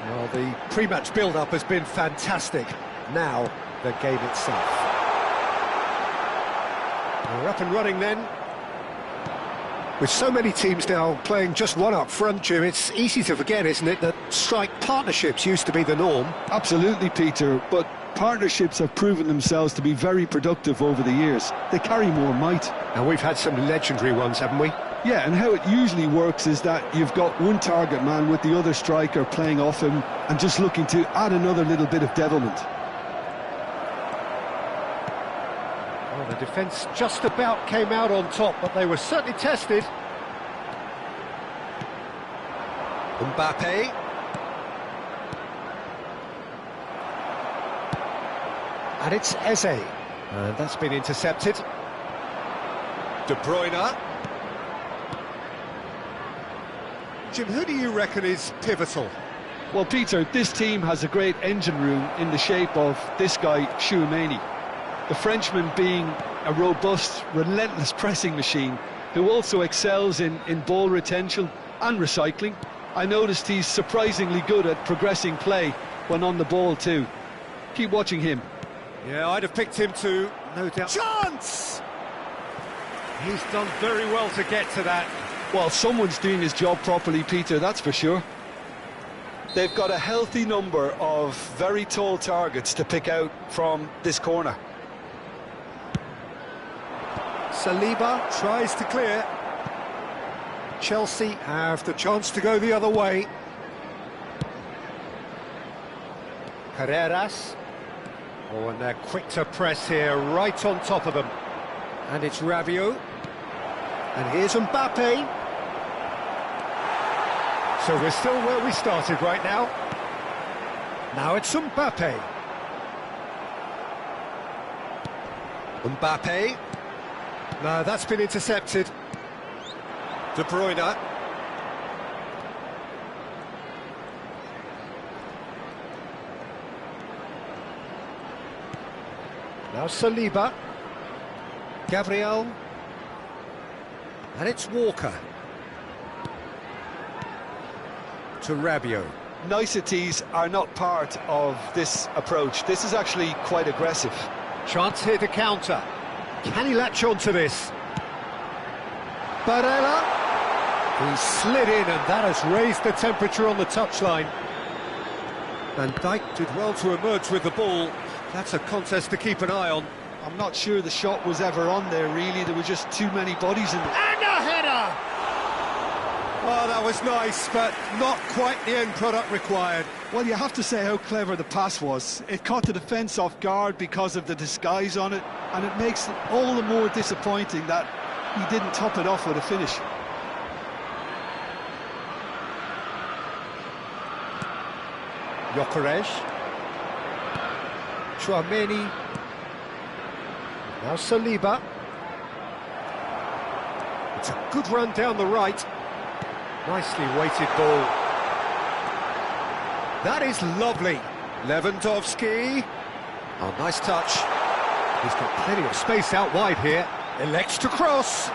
Well, the pre-match build-up has been fantastic. Now, the game itself. We're up and running then. With so many teams now playing just one up front, Jim, it's easy to forget, isn't it, that strike partnerships used to be the norm. Absolutely, Peter, but partnerships have proven themselves to be very productive over the years. They carry more might. And we've had some legendary ones, haven't we? Yeah, and how it usually works is that you've got one target man with the other striker playing off him and just looking to add another little bit of devilment. Well, the defence just about came out on top, but they were certainly tested. Mbappe. And it's Eze. And that's been intercepted. De Bruyne. Jim, who do you reckon is pivotal? Well, Peter, this team has a great engine room in the shape of this guy, Tchouaméni. The Frenchman being a robust, relentless pressing machine who also excels in ball retention and recycling. I noticed he's surprisingly good at progressing play when on the ball too. Keep watching him. Yeah, I'd have picked him too, no doubt. Chance! He's done very well to get to that. Well, someone's doing his job properly, Peter, that's for sure. They've got a healthy number of very tall targets to pick out from this corner. Saliba tries to clear. Chelsea have the chance to go the other way. Carreras. Oh, and they're quick to press here, right on top of them. And it's Rabiot. And here's Mbappe. So we're still where we started right now. Now it's Mbappe. Mbappe. No, that's been intercepted. De Bruyne. Now Saliba. Gabriel. And it's Walker. To Rabiot. Niceties are not part of this approach. This is actually quite aggressive. Chance here to counter. Can he latch on to this? Barella. He slid in and that has raised the temperature on the touchline. Van Dijk did well to emerge with the ball. That's a contest to keep an eye on. I'm not sure the shot was ever on there, really. There were just too many bodies in there. And a header! Oh, that was nice, but not quite the end product required. Well, you have to say how clever the pass was. It caught the defence off guard because of the disguise on it, and it makes it all the more disappointing that he didn't top it off with a finish. Gyökeres. Tchouaméni. Now Saliba. It's a good run down the right. Nicely weighted ball. That is lovely. Lewandowski. Oh, nice touch. He's got plenty of space out wide here. Elects to cross.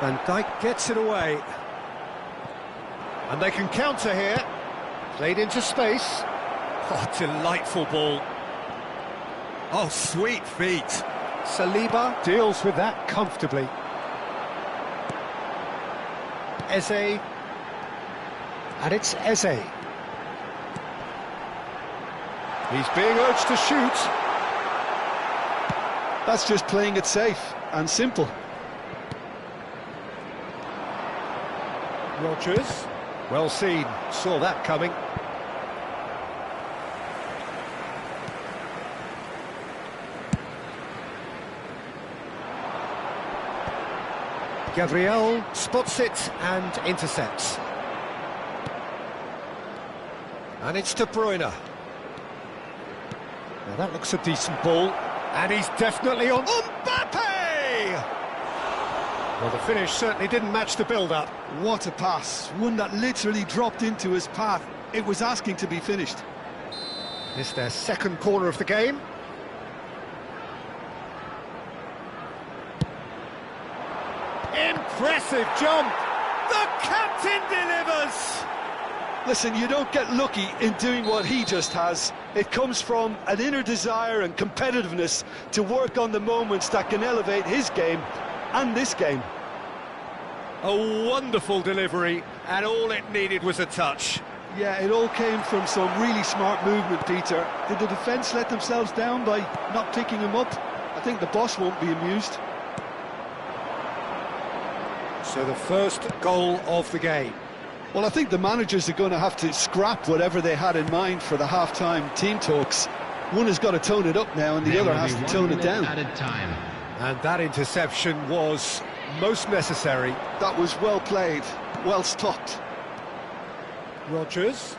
Van Dijk gets it away. And they can counter here. Played into space. Oh, delightful ball. Oh, sweet feet. Saliba deals with that comfortably. Eze. And it's Eze. He's being urged to shoot. That's just playing it safe and simple. Rodgers. Well seen. Saw that coming. Gabriel spots it and intercepts. And it's De Bruyne. Now that looks a decent ball. And he's definitely on. Mbappe! Well, the finish certainly didn't match the build-up. What a pass. One that literally dropped into his path. It was asking to be finished. It's their second corner of the game. Impressive jump! The captain delivers! Listen, you don't get lucky in doing what he just has. It comes from an inner desire and competitiveness to work on the moments that can elevate his game and this game. A wonderful delivery, and all it needed was a touch. Yeah, it all came from some really smart movement, Peter. Did the defence let themselves down by not picking him up? I think the boss won't be amused. So the first goal of the game. Well, I think the managers are going to have to scrap whatever they had in mind for the half-time team talks. One has got to tone it up now, and the other has to tone it down. And that interception was most necessary. That was well played, well stopped. Rodgers.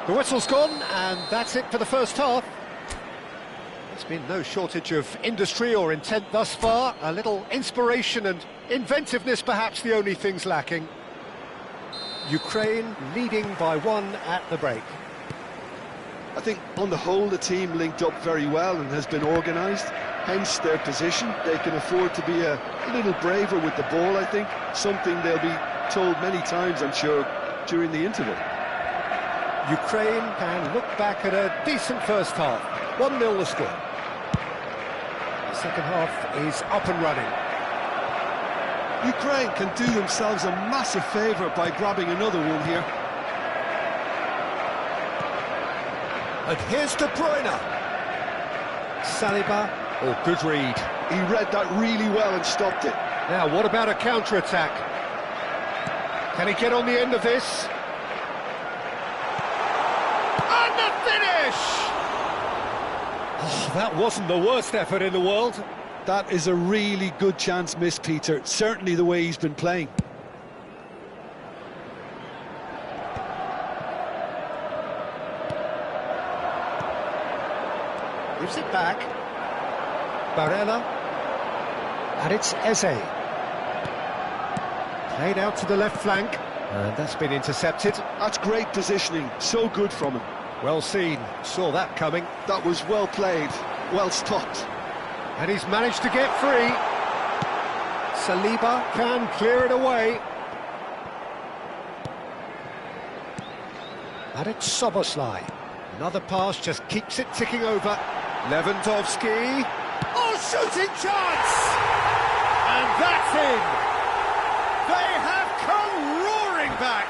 The whistle's gone, and that's it for the first half. There's been no shortage of industry or intent thus far. A little inspiration and inventiveness, perhaps the only things lacking. Ukraine leading by 1 at the break. I think on the whole the team linked up very well and has been organised, hence their position. They can afford to be a little braver with the ball, I think, something they'll be told many times, I'm sure, during the interval. Ukraine can look back at a decent first half. 1-0 the score. The second half is up and running. Ukraine can do themselves a massive favour by grabbing another one here. And here's De Bruyne. Saliba, good read. He read that really well and stopped it. Now, what about a counter-attack? Can he get on the end of this? And the finish! Oh, that wasn't the worst effort in the world. That is a really good chance missed, Peter. Certainly the way he's been playing. Gives it back. Barella. And it's Eze. Played out to the left flank. And that's been intercepted. That's great positioning. So good from him. Well seen. Saw that coming. That was well played. Well stopped. And he's managed to get free. Saliba can clear it away. And it's Szoboszlai. Another pass just keeps it ticking over. Lewandowski. Oh, shooting chance! And that's in! They have come roaring back!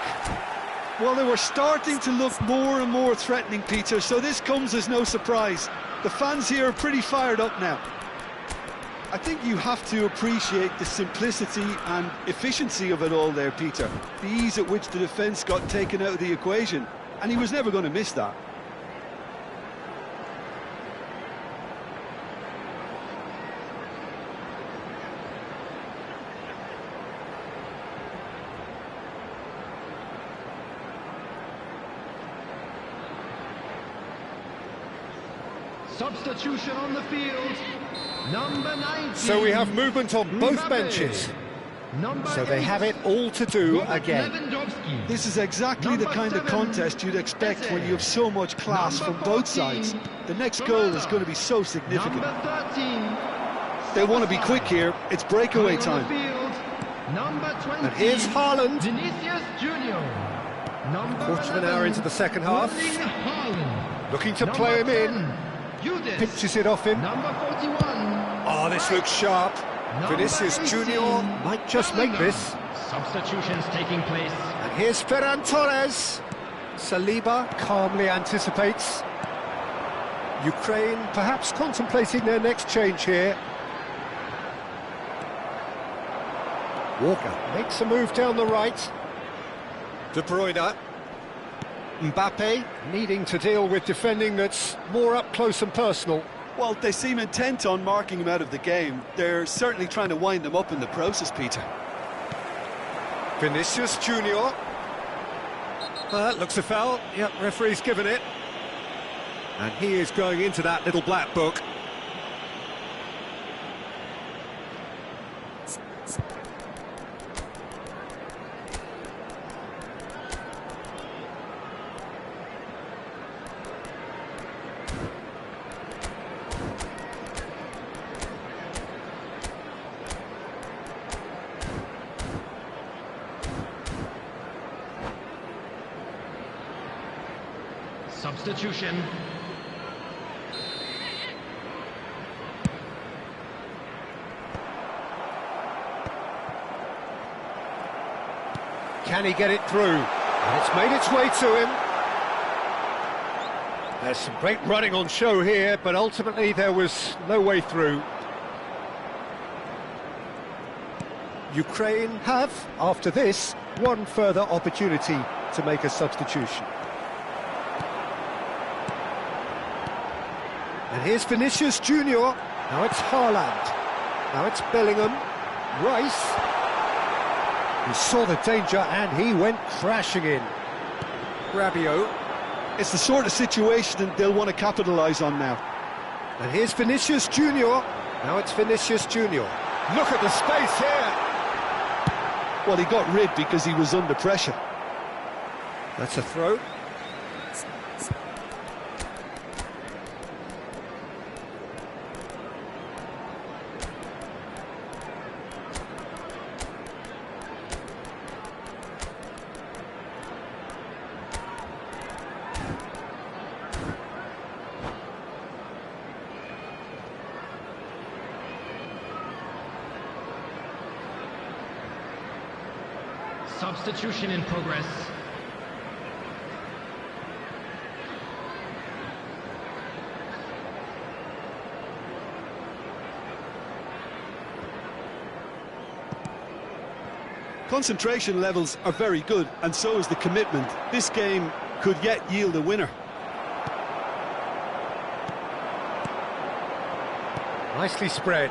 Well, they were starting to look more and more threatening, Peter, so this comes as no surprise. The fans here are pretty fired up now. I think you have to appreciate the simplicity and efficiency of it all there, Peter. The ease at which the defence got taken out of the equation, and he was never going to miss that. Substitution on the field, number 19. So we have movement on both benches. So they have it all to do again. This is exactly the kind of contest you'd expect when you have so much class from both sides. The next goal is going to be so significant. They want to be quick here. It's breakaway time. And here's Haaland. Vinicius Junior. Quarter of an hour into the second half. Looking to play him in. Pinches it off him. Number 41. Oh, this looks sharp. Vinicius Junior might just make this. Substitutions taking place. And here's Ferran Torres. Saliba calmly anticipates. Ukraine perhaps contemplating their next change here. Walker makes a move down the right. De Bruyne. Mbappe needing to deal with defending that's more up close and personal. Well, they seem intent on marking him out of the game. They're certainly trying to wind him up in the process, Peter. Vinicius Junior. That looks a foul. Yep, referee's given it. And he is going into that little black book. Substitution. Can he get it through? And it's made its way to him. There's some great running on show here, but ultimately there was no way through. Ukraine have, after this, one further opportunity to make a substitution. And here's Vinicius Junior. Now it's Haaland. Now it's Bellingham. Rice. He saw the danger and he went crashing in. Rabiot. It's the sort of situation they'll want to capitalise on now. And here's Vinicius Junior. Now it's Vinicius Junior. Look at the space here. Well, he got rid because he was under pressure. That's a throw. Substitution in progress. Concentration levels are very good, and so is the commitment. This game could yet yield a winner. Nicely spread.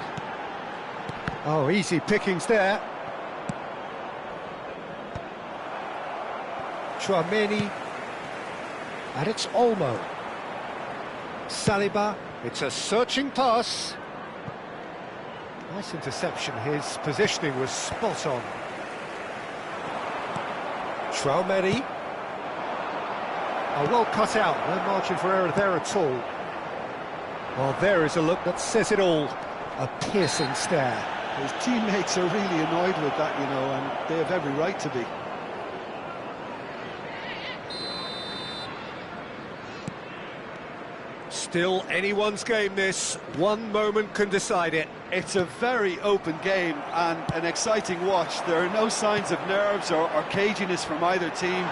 Oh, easy pickings there. Chouameni, and it's Olmo. Saliba, it's a searching pass. Nice interception, his positioning was spot on. Chouameni. Oh, well cut out, no margin for error there at all. Well, there is a look that says it all. A piercing stare. His teammates are really annoyed with that, you know, and they have every right to be. Still anyone's game, this. One moment can decide it. It's a very open game and an exciting watch. There are no signs of nerves or caginess from either team.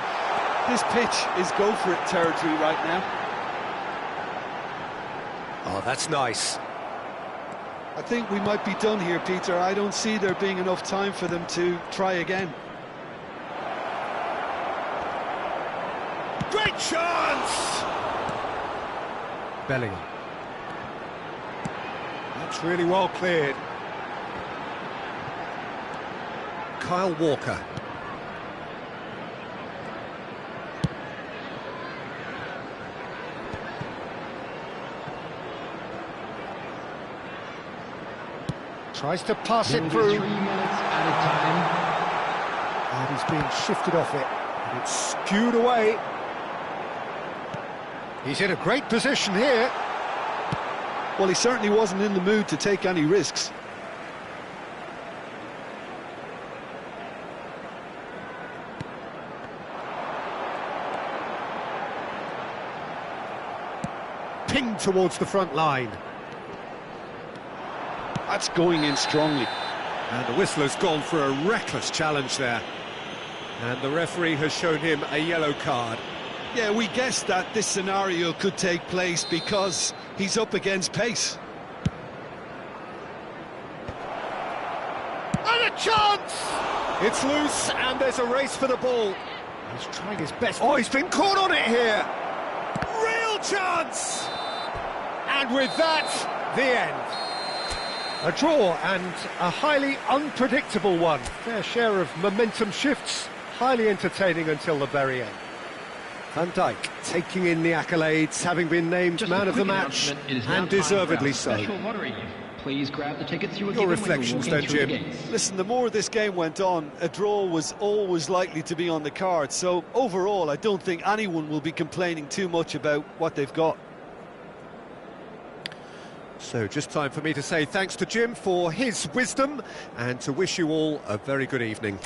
This pitch is go-for-it territory right now. Oh, that's nice. I think we might be done here, Peter. I don't see there being enough time for them to try again. Great chance! Bellingham. That's really well cleared. Kyle Walker. Tries to pass it through. 3 minutes added time. And he's being shifted off it. And it's skewed away. He's in a great position here. Well, he certainly wasn't in the mood to take any risks. Pinged towards the front line. That's going in strongly. And the whistler's gone for a reckless challenge there. And the referee has shown him a yellow card. Yeah, we guessed that this scenario could take place because he's up against pace. And a chance! It's loose, and there's a race for the ball. He's trying his best. Oh, he's been caught on it here! Real chance! And with that, the end. A draw, and a highly unpredictable one. Fair share of momentum shifts, highly entertaining until the very end. Van Dijk taking in the accolades, having been named Just man a of the quick match, announcement. It is now and time deservedly for our so. special lottery. Please grab the tickets you were Your given when you were reflections walking then, through the Jim? gates. Listen, the more this game went on, a draw was always likely to be on the card. So overall, I don't think anyone will be complaining too much about what they've got. So just time for me to say thanks to Jim for his wisdom and to wish you all a very good evening.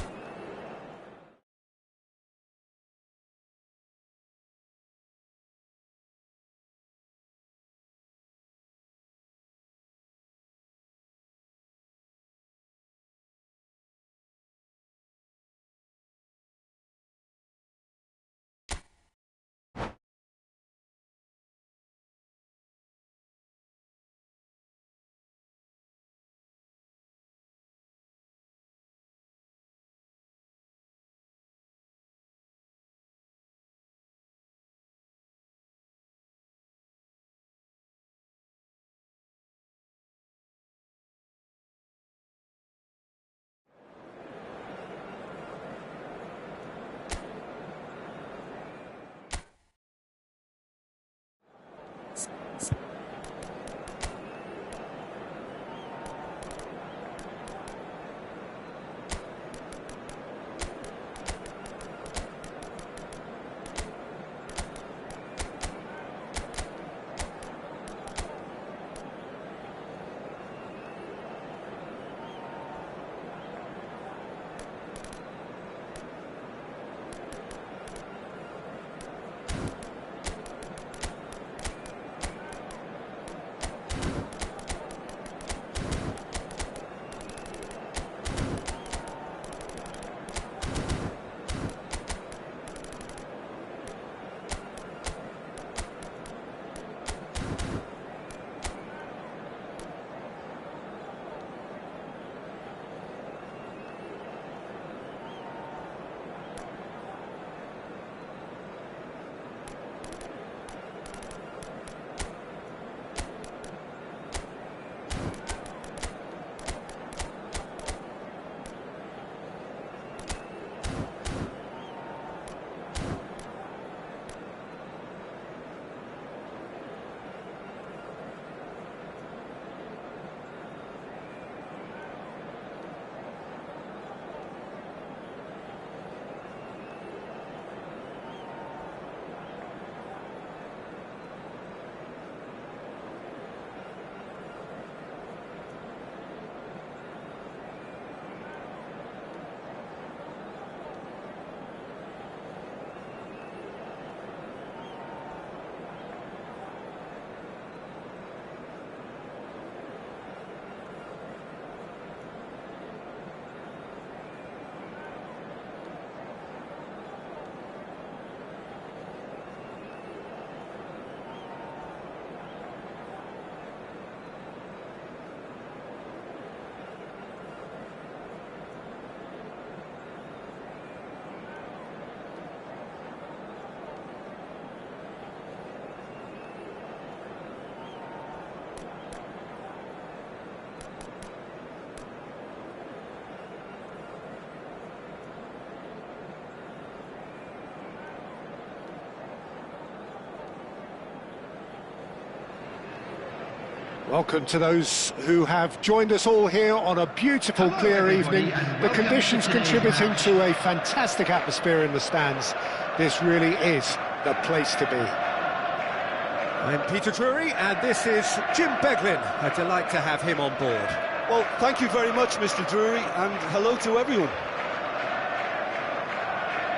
Welcome to those who have joined us all here on a beautiful, clear evening. The conditions contributing to a fantastic atmosphere in the stands. This really is the place to be. I'm Peter Drury, and this is Jim Beglin. A delight to have him on board. Well, thank you very much, Mr. Drury, and hello to everyone.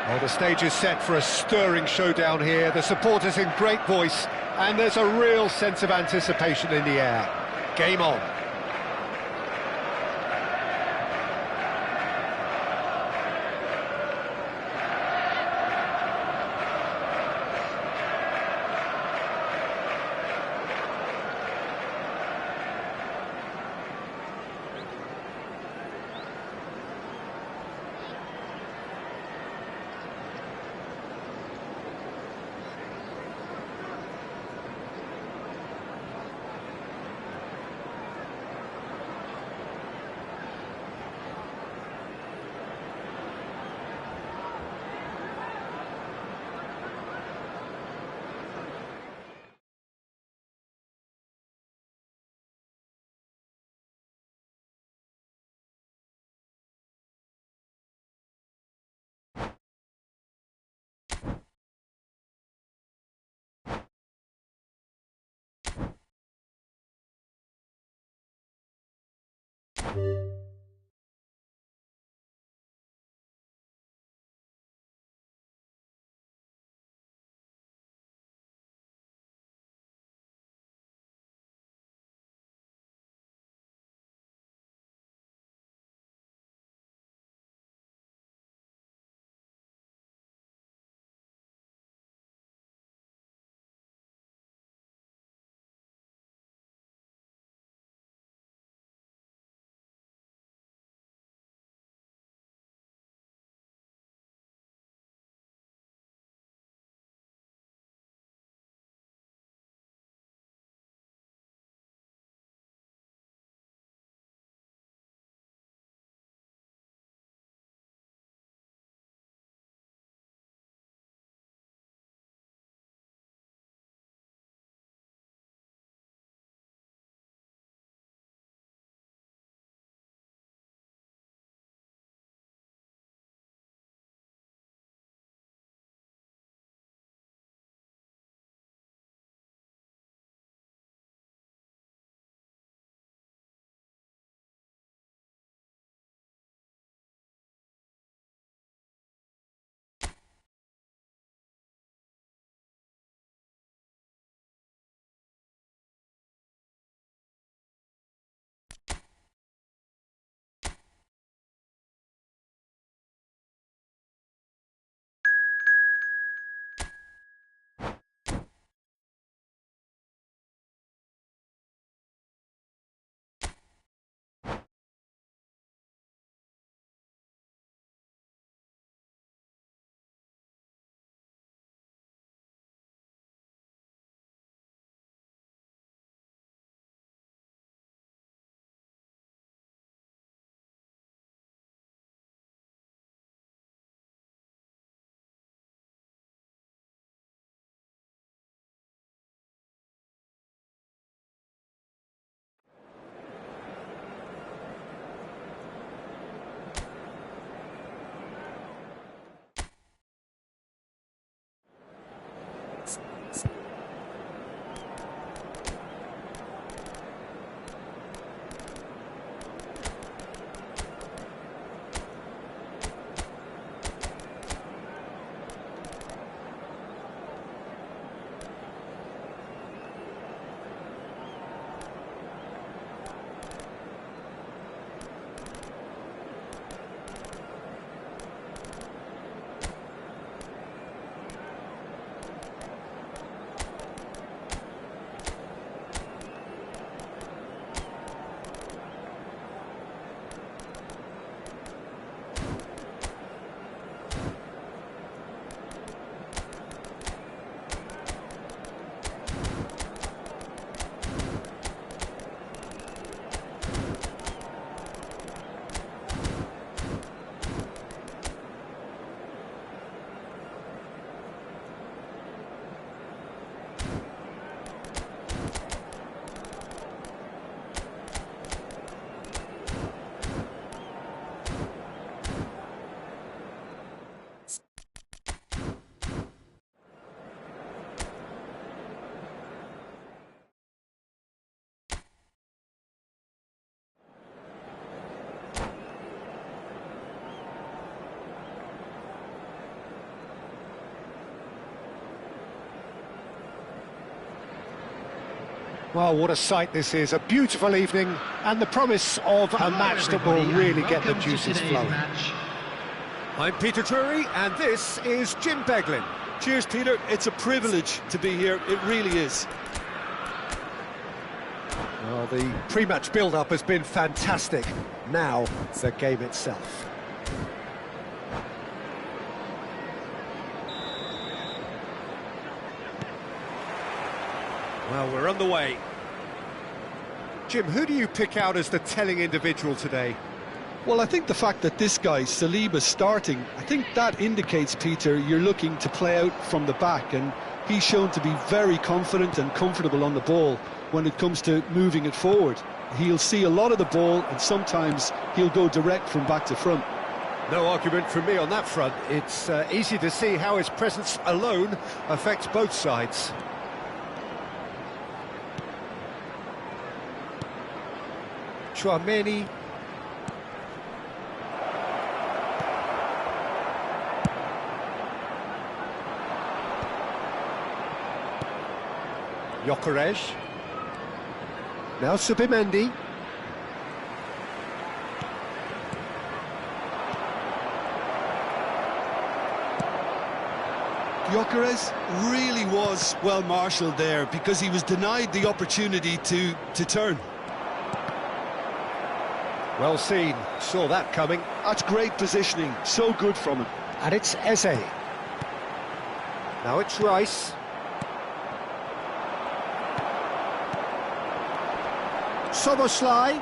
Well, the stage is set for a stirring showdown here. The supporters in great voice, and there's a real sense of anticipation in the air. Game on. Well, what a sight this is. A beautiful evening and the promise of a match that will really get the juices flowing. I'm Peter Drury, and this is Jim Beglin. Cheers, Peter. It's a privilege to be here. It really is. Well, the pre-match build-up has been fantastic. Now, the game itself. Well, we're on the way. Jim, who do you pick out as the telling individual today? Well, I think the fact that this guy, Saliba's starting, I think that indicates, Peter, you're looking to play out from the back, and he's shown to be very confident and comfortable on the ball when it comes to moving it forward. He'll see a lot of the ball, and sometimes he'll go direct from back to front. No argument from me on that front. It's easy to see how his presence alone affects both sides. Chouameni. Gyökeres. Now Subimendi. Gyökeres really was well marshalled there because he was denied the opportunity to turn. Well seen, saw that coming. That's great positioning, so good from him. And it's Eze. Now it's Rice. Szoboszlai.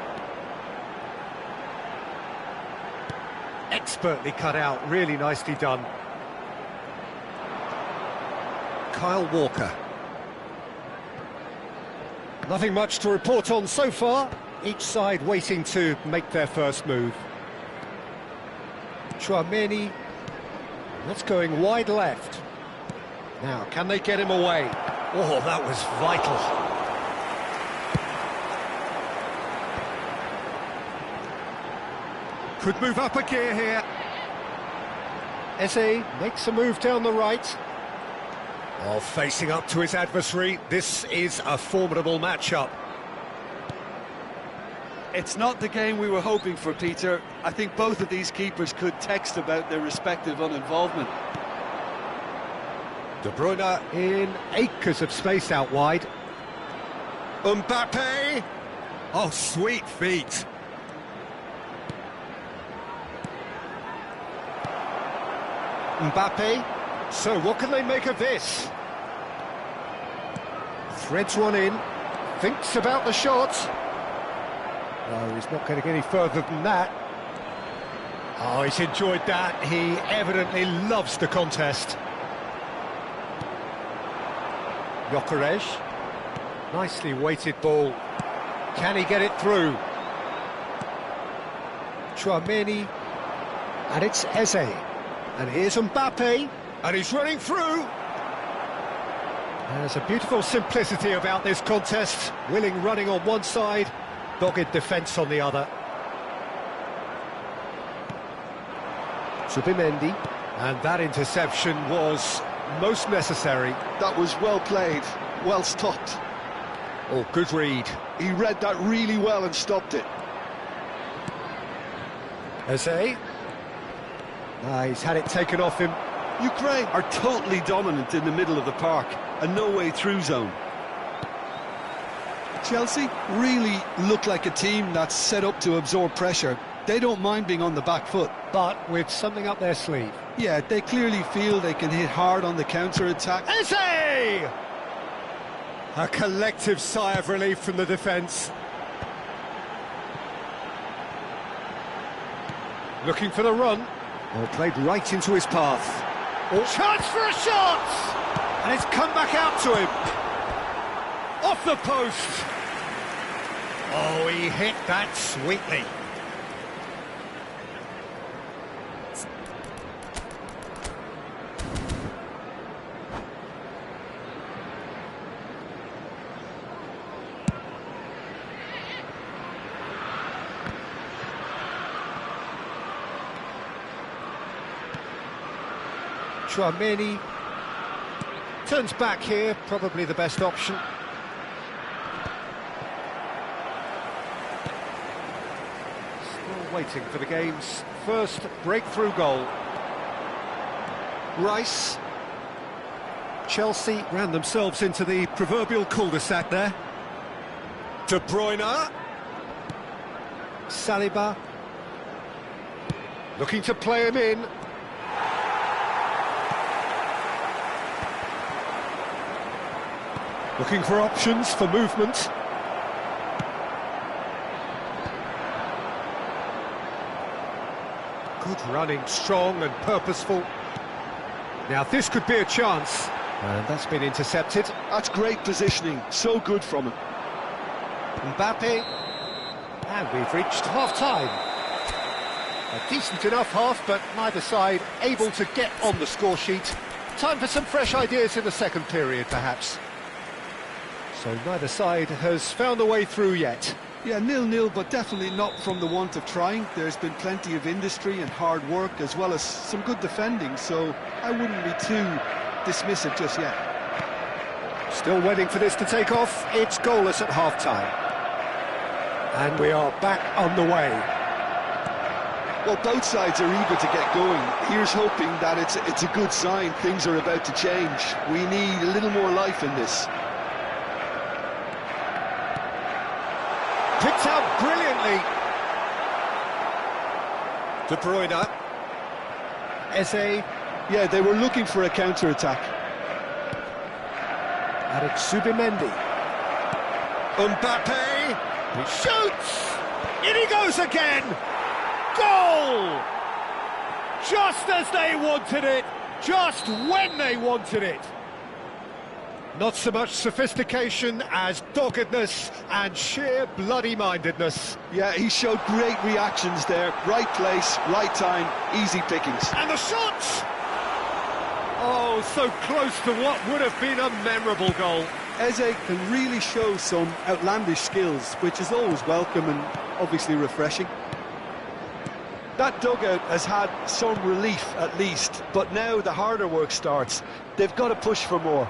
Expertly cut out, really nicely done. Kyle Walker. Nothing much to report on so far. Each side waiting to make their first move. Chouameni. That's going wide left. Now, can they get him away? Oh, that was vital. Could move up a gear here. Eze makes a move down the right. Oh, facing up to his adversary. This is a formidable matchup. It's not the game we were hoping for, Peter. I think both of these keepers could text about their respective uninvolvement. De Bruyne in acres of space out wide. Mbappe! Oh, sweet feet. Mbappe. So, what can they make of this? Threads one in. Thinks about the shot. No, he's not getting any further than that. Oh, he's enjoyed that. He evidently loves the contest. Gyökeres. Nicely weighted ball. Can he get it through? Chouameni. And it's Eze. And here's Mbappe. And he's running through. There's a beautiful simplicity about this contest. Willing running on one side, dogged defence on the other. Subimendi. And that interception was most necessary. That was well played, well stopped. Oh, good read. He read that really well and stopped it. Eze. He's had it taken off him. Ukraine are totally dominant in the middle of the park, and no way through zone. Chelsea really look like a team that's set up to absorb pressure. They don't mind being on the back foot. But with something up their sleeve. Yeah, they clearly feel they can hit hard on the counter-attack. Eze! A collective sigh of relief from the defence. Looking for the run. Oh, played right into his path. Oh. Chance for a shot! And it's come back out to him. Off the post. Oh, he hit that sweetly. Chouameni turns back here, probably the best option. waiting for the game's first breakthrough goal. Rice. Chelsea ran themselves into the proverbial cul-de-sac there. De Bruyne. Saliba. Looking to play him in. Looking for options for movement. Good running, strong and purposeful. Now this could be a chance. And that's been intercepted. That's great positioning, so good from him. Mbappe. And we've reached half-time. A decent enough half, but neither side able to get on the score sheet. Time for some fresh ideas in the second period, perhaps. So neither side has found a way through yet. Yeah, 0-0, but definitely not from the want of trying. There's been plenty of industry and hard work, as well as some good defending, so I wouldn't be too dismissive just yet. Still waiting for this to take off. It's goalless at half-time. And we are back on the way. Well, both sides are eager to get going. Here's hoping that it's a good sign. Things are about to change. We need a little more life in this. Picked out brilliantly. De Bruyne. Eze. Yeah, they were looking for a counter-attack. And it's Zubimendi. Mbappe. He shoots. In he goes again. Goal! Just as they wanted it. Just when they wanted it. Not so much sophistication as doggedness and sheer bloody-mindedness. Yeah, he showed great reactions there. Right place, right time, easy pickings. And the shot! Oh, so close to what would have been a memorable goal. Eze can really show some outlandish skills, which is always welcome and obviously refreshing. That dugout has had some relief at least, but now the harder work starts. They've got to push for more.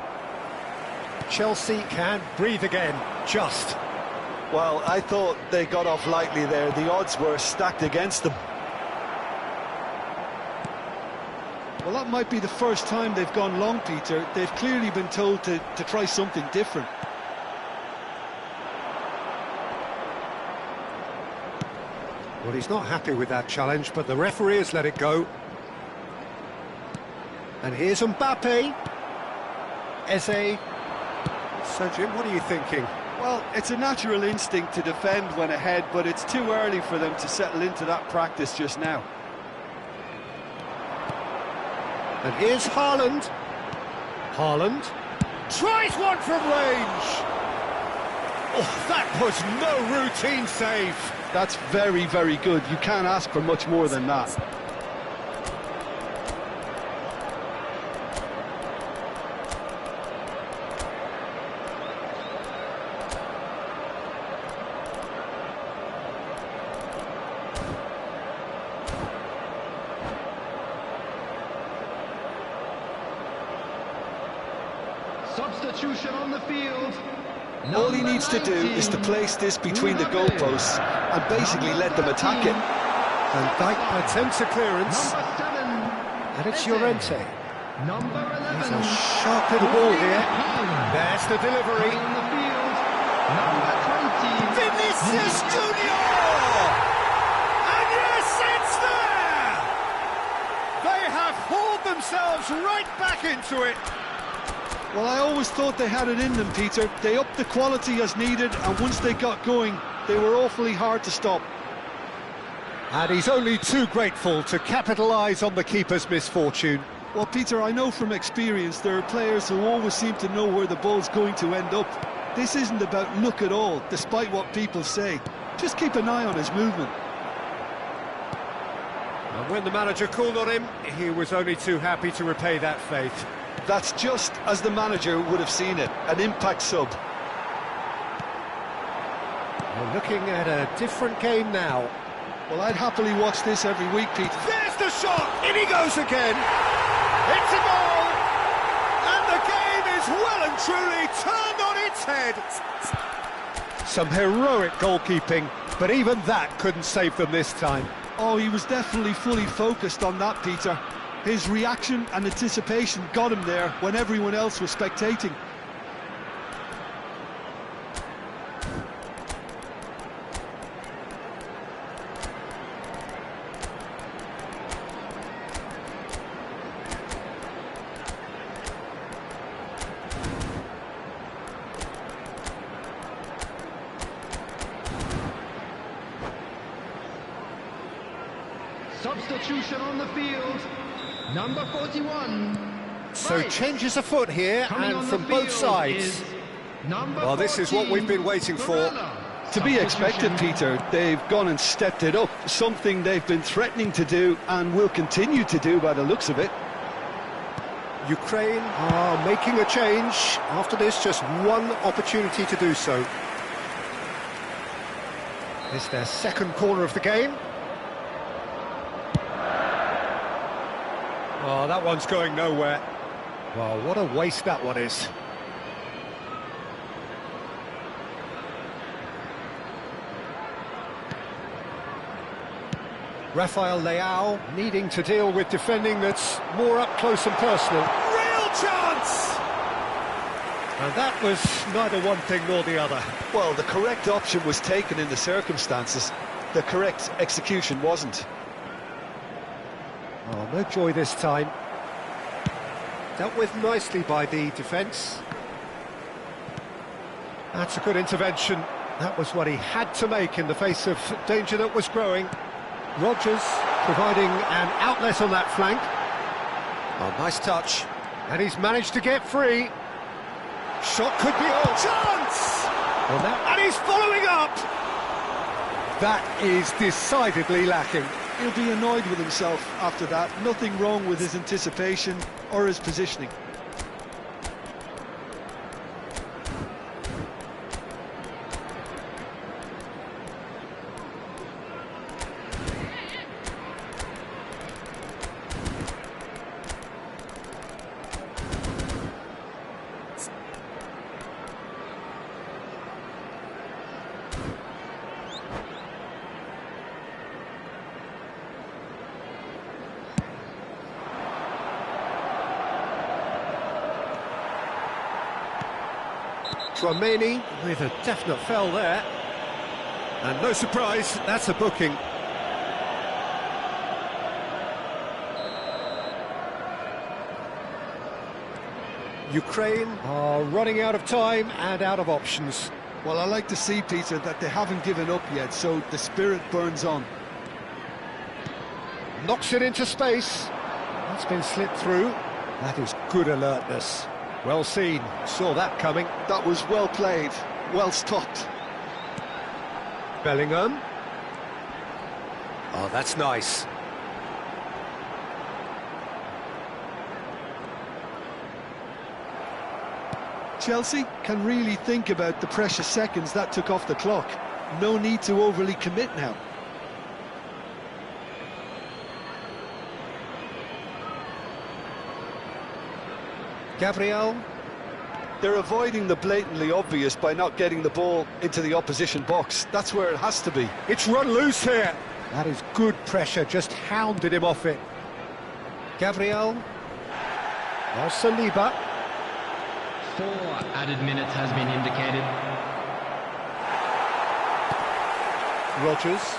Chelsea can breathe again, just. Well, I thought they got off lightly there. The odds were stacked against them. Well, that might be the first time they've gone long, Peter. They've clearly been told to try something different. Well, he's not happy with that challenge, but the referee has let it go. And here's Mbappe. Eze. So, Jim, what are you thinking? Well, it's a natural instinct to defend when ahead, but it's too early for them to settle into that practice just now. And here's Haaland. Haaland tries one from range. Oh, that was no routine save. That's very, very good. You can't ask for much more than that. Substitution on the field. All he needs to do is to place this between the goalposts and basically let them attack it. Van Dijk attempts a clearance. And it's Llorente. He's a sharp little ball here. There's the delivery. Vinicius Junior! And yes, it's there! They have hauled themselves right back into it. Well, I always thought they had it in them, Peter. They upped the quality as needed, and once they got going, they were awfully hard to stop. And he's only too grateful to capitalise on the keeper's misfortune. Well, Peter, I know from experience there are players who always seem to know where the ball's going to end up. This isn't about luck at all, despite what people say. Just keep an eye on his movement. And when the manager called on him, he was only too happy to repay that faith. That's just as the manager would have seen it, an impact sub. We're looking at a different game now. Well, I'd happily watch this every week, Pete. There's the shot! In he goes again! It's a goal! And the game is well and truly turned on its head! Some heroic goalkeeping, but even that couldn't save them this time. Oh, he was definitely fully focused on that, Peter. His reaction and anticipation got him there when everyone else was spectating. Substitution on the field. Number 41. So Right. changes afoot here, Coming and on from the both field sides. is number Well, this is what we've been waiting for. 14, To be expected, Substitution. Peter. They've gone and stepped it up, something they've been threatening to do and will continue to do by the looks of it. Ukraine are making a change. After this, just one opportunity to do so. It's their second corner of the game. Oh, that one's going nowhere. Well, what a waste that one is. Rafael Leao needing to deal with defending that's more up close and personal. Real chance! And that was neither one thing nor the other. Well, the correct option was taken in the circumstances. The correct execution wasn't. Oh, no joy this time. Dealt with nicely by the defence. That's a good intervention. That was what he had to make in the face of danger that was growing. Rodgers providing an outlet on that flank. Oh, nice touch. And he's managed to get free. Shot could be on. Chance! Well, now, and he's following up! That is decidedly lacking. He'll be annoyed with himself after that. Nothing wrong with his anticipation or his positioning. Tchouaméni with a definite foul there. And no surprise, that's a booking. Ukraine are running out of time and out of options. Well, I like to see, Peter, that they haven't given up yet, so the spirit burns on. Knocks it into space. That's been slipped through. That is good alertness. Well seen, saw that coming. That was well played, well stopped. Bellingham. Oh, that's nice. Chelsea can really think about the precious seconds that took off the clock. No need to overly commit now. Gabriel. They're avoiding the blatantly obvious by not getting the ball into the opposition box. That's where it has to be. It's run loose here. That is good pressure, just hounded him off it. Gabriel. Now Saliba. 4 added minutes has been indicated. Rodgers.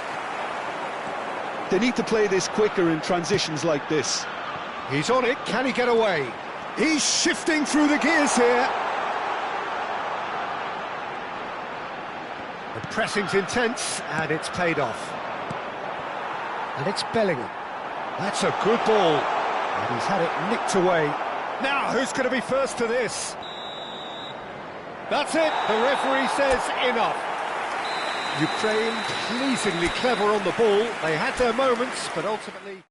They need to play this quicker in transitions like this. He's on it, can he get away? He's shifting through the gears here. The pressing's intense, and it's paid off. And it's Bellingham. That's a good ball. And he's had it nicked away. Now, who's going to be first to this? That's it. The referee says enough. Ukraine pleasingly clever on the ball. They had their moments, but ultimately...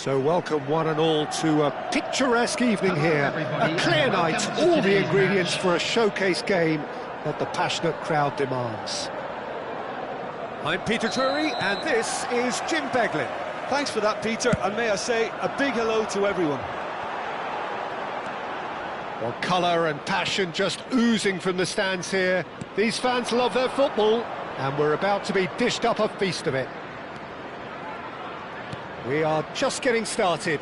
So welcome one and all to a picturesque evening here. A clear night, all the ingredients for a showcase game that the passionate crowd demands. I'm Peter Drury, and this is Jim Beglin. Thanks for that, Peter, and may I say a big hello to everyone. Well, colour and passion just oozing from the stands here. These fans love their football, and we're about to be dished up a feast of it. We are just getting started.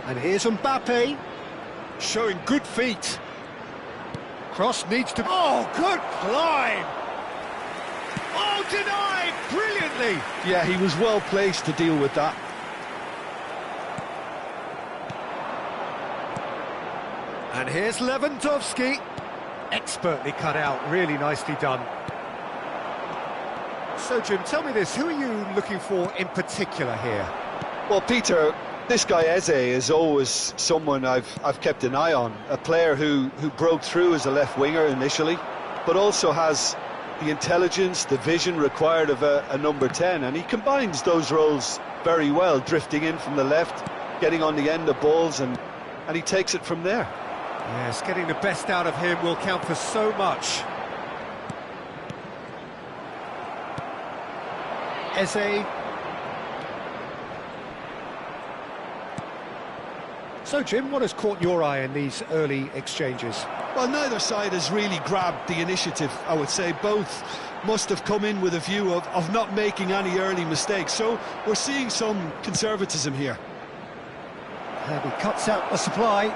And here's Mbappe, showing good feet. Cross needs to... Oh, good climb! Oh, denied brilliantly! Yeah, he was well placed to deal with that. And here's Lewandowski. Expertly cut out, really nicely done. So, Jim, tell me this, who are you looking for in particular here? Well, Peter, this guy Eze is always someone I've kept an eye on. A player who broke through as a left winger initially, but also has the intelligence, the vision required of a number 10, and he combines those roles very well, drifting in from the left, getting on the end of balls, and he takes it from there. Yes, getting the best out of him will count for so much. Eze. So, Jim, what has caught your eye in these early exchanges? Well, neither side has really grabbed the initiative, I would say. Both must have come in with a view of not making any early mistakes. So we're seeing some conservatism here. And he cuts out the supply.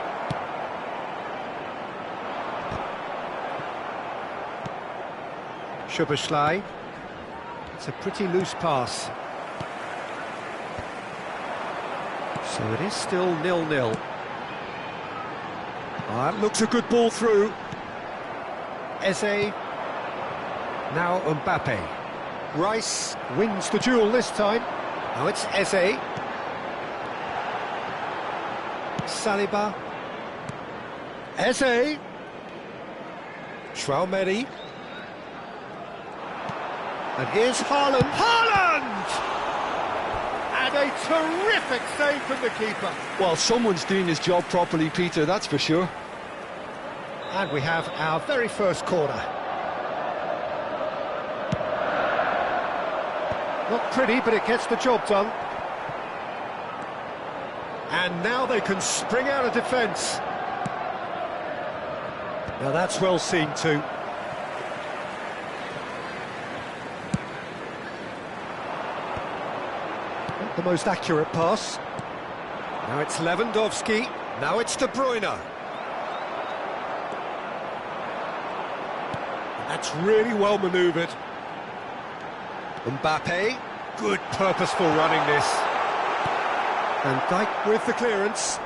Szoboszlai. It's a pretty loose pass. So it is still 0-0. That looks a good ball through. Eze. Now Mbappe. Rice wins the duel this time. Now it's Eze. Saliba. Eze. Tchouaméni. And here's Haaland. Haaland! And a terrific save from the keeper. Well, someone's doing his job properly, Peter, that's for sure. And we have our very first corner. Not pretty, but it gets the job done. And now they can spring out of defence. Now that's well seen too. Not the most accurate pass. Now it's Lewandowski. Now it's De Bruyne. That's really well manoeuvred. Mbappe, good purposeful running this. And Dijk with the clearance.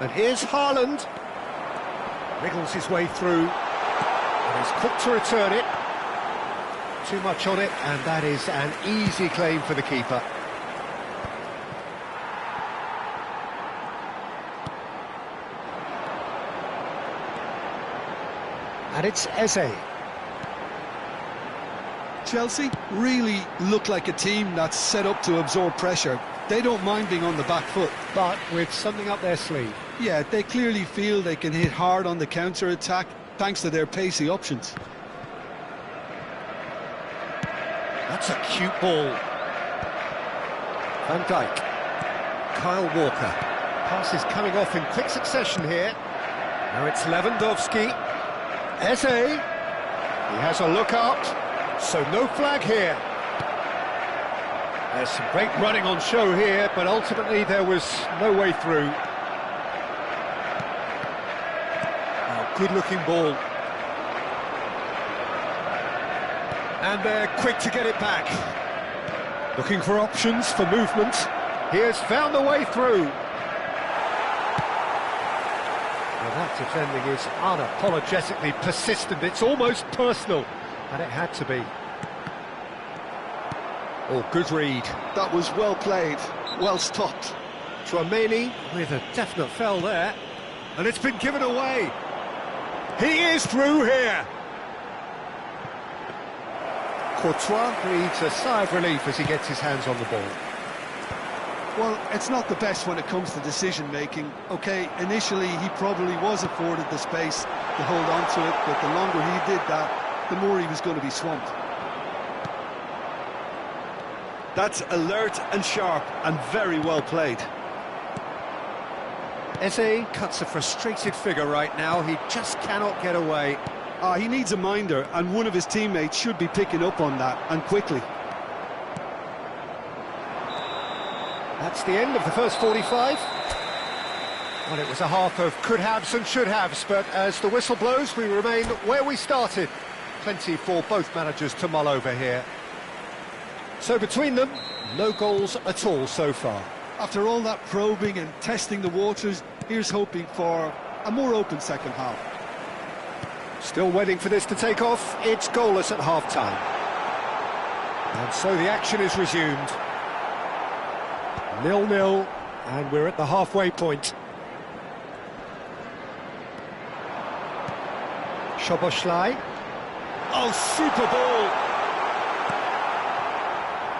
And here's Haaland. Wriggles his way through. And he's quick to return it. Too much on it, and that is an easy claim for the keeper. And it's Eze. Chelsea really look like a team that's set up to absorb pressure. They don't mind being on the back foot. But with something up their sleeve. Yeah, they clearly feel they can hit hard on the counter-attack thanks to their pacey options. That's a cute ball. Van Dijk. Kyle Walker. Pass is coming off in quick succession here. Now it's Lewandowski. Eze. He has a look up. So no flag here. There's some great running on show here, but ultimately there was no way through. Oh, good-looking ball. And they're quick to get it back. Looking for options for movement. He has found the way through. Well, that defending is unapologetically persistent. It's almost personal, and it had to be. Oh, good read. That was well played, well stopped. Tchouaméni with a definite foul there. And it's been given away. He is through here. Courtois breathes a sigh of relief as he gets his hands on the ball. Well, it's not the best when it comes to decision-making. OK, initially he probably was afforded the space to hold on to it, but the longer he did that, the more he was going to be swamped. That's alert and sharp and very well played. Eze cuts a frustrated figure right now. He just cannot get away. He needs a minder, and one of his teammates should be picking up on that, and quickly. That's the end of the first 45. Well, it was a half of could-haves and should-haves, but as the whistle blows, we remain where we started. Plenty for both managers to mull over here. So between them, no goals at all so far. After all that probing and testing the waters, here's hoping for a more open second half. Still waiting for this to take off. It's goalless at half-time. And so the action is resumed. 0-0, and we're at the halfway point. Szoboszlai. Oh, super ball!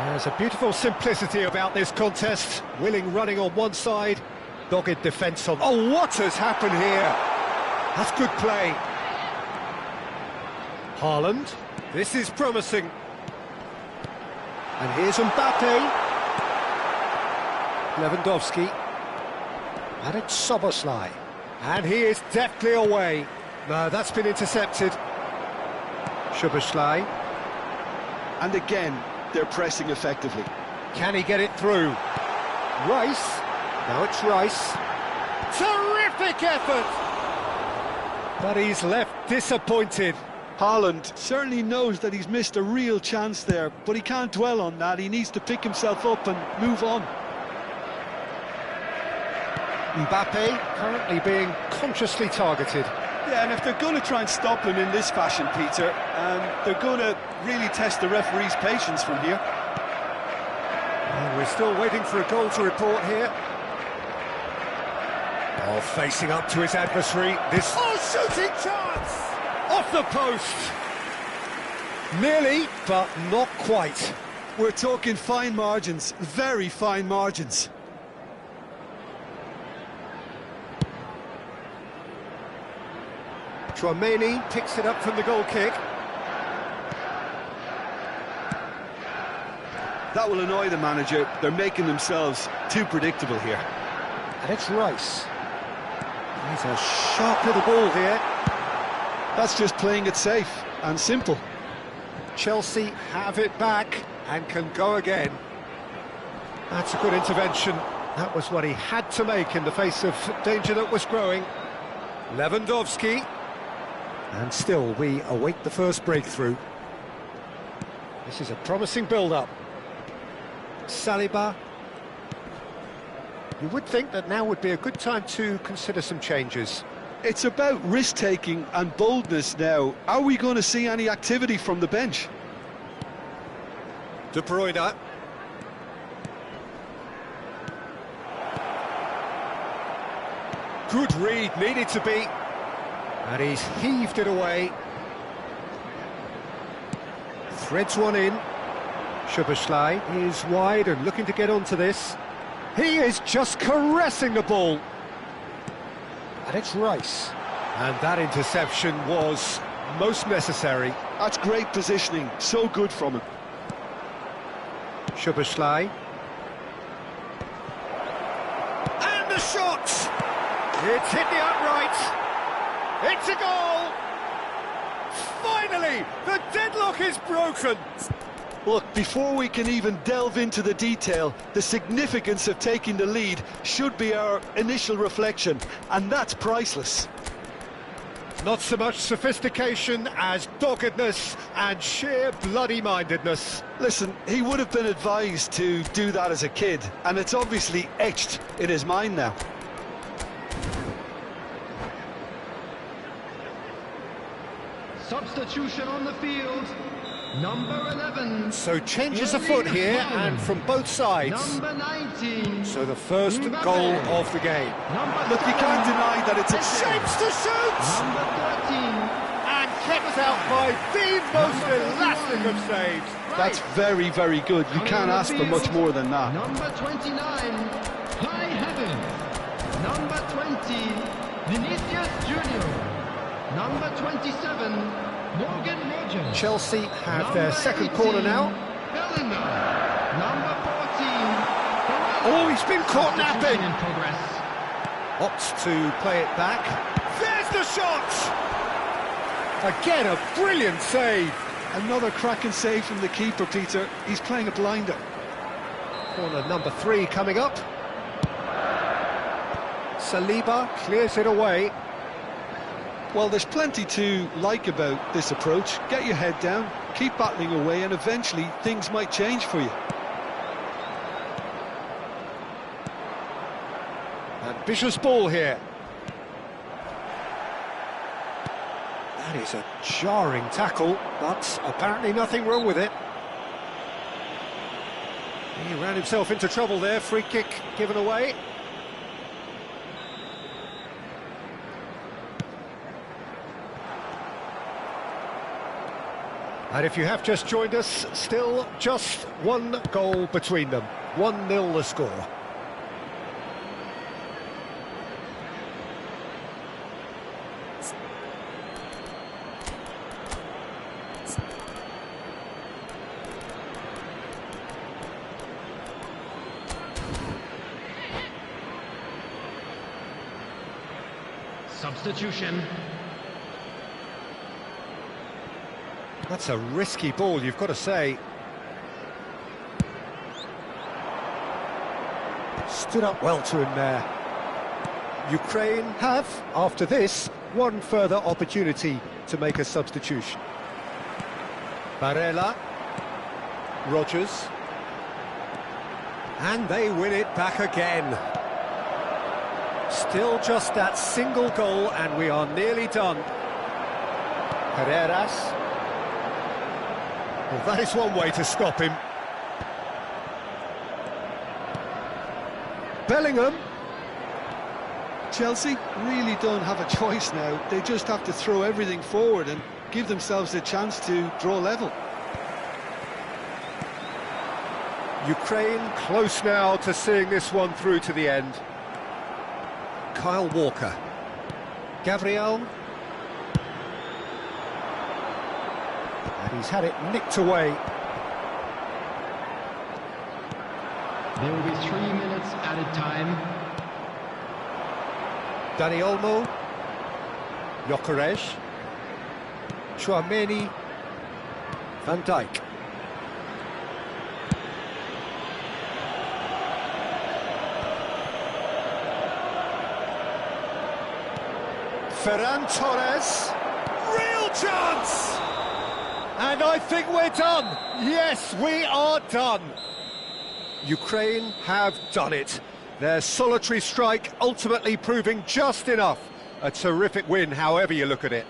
There's a beautiful simplicity about this contest. Willing running on one side, dogged defence on... Oh, what has happened here? That's good play. Haaland. This is promising. And here's Mbappe. Lewandowski. And it's Szoboszlai. And he is deftly away. No, that's been intercepted. Szoboszlai. And again, they're pressing effectively. Can he get it through? Rice. Now it's Rice. Terrific effort! But he's left disappointed. Haaland certainly knows that he's missed a real chance there, but he can't dwell on that. He needs to pick himself up and move on. Mbappe currently being consciously targeted. Yeah, and if they're going to try and stop him in this fashion, Peter, they're going to really test the referee's patience from here. And we're still waiting for a goal to report here. Oh, facing up to his adversary. This... Oh, shooting chance! Off the post! Nearly, but not quite. We're talking fine margins, very fine margins. Tchouaméni picks it up from the goal kick. That will annoy the manager. They're making themselves too predictable here. And it's Rice. He's a sharp little ball here. That's just playing it safe and simple. Chelsea have it back and can go again. That's a good intervention. That was what he had to make in the face of danger that was growing. Lewandowski. And still, we await the first breakthrough. This is a promising build-up. Saliba. You would think that now would be a good time to consider some changes. It's about risk-taking and boldness now. Are we going to see any activity from the bench? De Bruyne. Good read, needed to be. And he's heaved it away. Threads one in. Szoboszlai is wide and looking to get onto this. He is just caressing the ball. And it's Rice. And that interception was most necessary. That's great positioning, so good from him. Szoboszlai. And the shot! It's hit the upright. It's a goal! Finally, the deadlock is broken. Look, before we can even delve into the detail, the significance of taking the lead should be our initial reflection, and that's priceless. Not so much sophistication as doggedness and sheer bloody-mindedness. Listen, he would have been advised to do that as a kid, and it's obviously etched in his mind now. Substitution on the field. Number 11. So changes afoot here, and from both sides. Number 19. So the first goal of the game. Look, you can't deny that it's a Shapes to shoot! Number 13. And kept out by the most elastic of saves. That's very, very good. You can't ask for much more than that. Number 29. High Heaven. Number 20. Vinicius Junior. Number 27. Morgan Rogers. Chelsea have their second corner now. Bellingham. Number 14. Oh, he's been caught napping. In progress. Opts to play it back. There's the shot! Again, a brilliant save. Another cracking save from the keeper, Peter. He's playing a blinder. Corner number 3 coming up. Saliba clears it away. Well, there's plenty to like about this approach. Get your head down, keep battling away, and eventually things might change for you. Ambitious ball here. That is a jarring tackle, but apparently nothing wrong with it. He ran himself into trouble there. Free kick given away. And if you have just joined us, still just one goal between them. 1-0 the score. Substitution. That's a risky ball, you've got to say. Stood up well to him there. Ukraine have, after this, one further opportunity to make a substitution. Barella. Rogers. And they win it back again. Still just that single goal, and we are nearly done. Carreras. Well, that is one way to stop him. Bellingham. Chelsea really don't have a choice now. They just have to throw everything forward and give themselves a chance to draw level. Ukraine close now to seeing this one through to the end. Kyle Walker. Gabriel. And he's had it nicked away. There will be 3 minutes added time. Dani Olmo. Gyökeres. Tchouaméni. Van Dijk. Ferran Torres. Real chance! And I think we're done. Yes, we are done. Ukraine have done it. Their solitary strike ultimately proving just enough. A terrific win, however you look at it.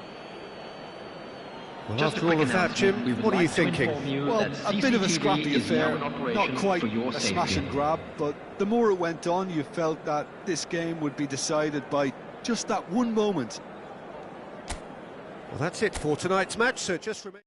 Well, Just after a quick all of that, Jim, announcement. We would what are you like to thinking? inform you Well, that a bit of a CCTV scrappy is now affair, in operation not quite for your a safety. smash and grab, but the more it went on, you felt that this game would be decided by just that one moment. Well, that's it for tonight's match, so just remember...